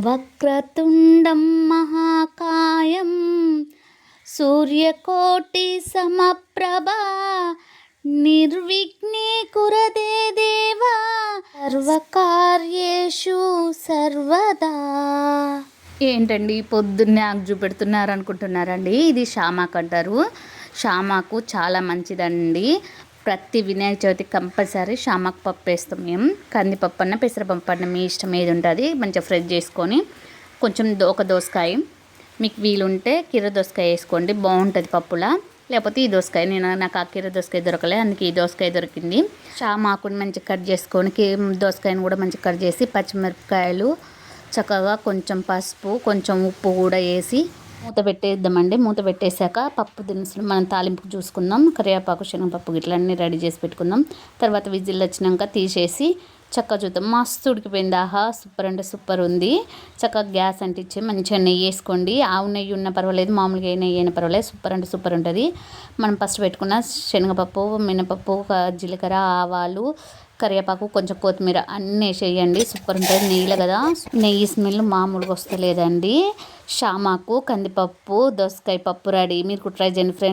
వక్రతుండం మహాకాయం సూర్యకోటి సమప్రభా నిర్విఘ్నే కురుతే దేవా సర్వకార్యేషు సర్వదా. ఏంటండి పొద్దున్నే ఆకు చూపెడుతున్నారు అనుకుంటున్నారండి? ఇది షామాకు అంటారు. షామాకు చాలా మంచిదండి. ప్రతి వినాయక చవితి కంపల్సరీ షామాకు పప్పు వేస్తాం మేము. కందిపప్పు అన్న పెసరపప్పు అన్న మీ ఇష్టం ఏది ఉంటుంది మంచిగా ఫ్రై చేసుకొని కొంచెం ఒక దోసకాయ, మీకు వీలుంటే కీర దోసకాయ వేసుకోండి, బాగుంటుంది పప్పులా. లేకపోతే ఈ దోసకాయ, నాకు ఆ కీర దోసకాయ దొరకలే, అందుకే ఈ దోసకాయ దొరికింది. షామాకుని మంచిగా కట్ చేసుకొని దోసకాయని కూడా మంచిగా కట్ చేసి పచ్చిమిరపకాయలు చక్కగా కొంచెం పసుపు కొంచెం ఉప్పు కూడా వేసి మూత పెట్టేద్దామండి. మూత పెట్టేశాక పప్పు దినుసులు మనం తాలింపుకు చూసుకుందాం. కరివేపాకు, శనగపప్పు ఇట్లా అన్నీ రెడీ చేసి పెట్టుకుందాం. తర్వాత విజిల్ వచ్చినాక తీసేసి చక్కగా చూద్దాం. మస్తు ఉడికిపోయింది. ఆహా సూపర్ అంటే సూపర్ ఉంది. చక్కగా గ్యాస్ అంటించి మంచిగా నెయ్యి వేసుకోండి. ఆవు నెయ్యి ఉన్న పర్వాలేదు, మామూలుగా ఏ నెయ్యి అయినా పర్వాలేదు. సూపర్ అంటే సూపర్ ఉంటుంది. మనం ఫస్ట్ పెట్టుకున్న శనగపప్పు, మినపప్పు, జీలకర్ర, ఆవాలు, కరివేపాకు, కొంచెం కొత్తిమీర అన్నీ వేసేయండి. సూపర్ ఉంటుంది. నెయ్యిలో కదా, నెయ్యి స్మెల్ మామూలుగా వస్తలేదండి. షామాకు, కందిపప్పు, దోసకాయ పప్పు రెడీ. మీరు ట్రై చేయండి ఫ్రెండ్స్.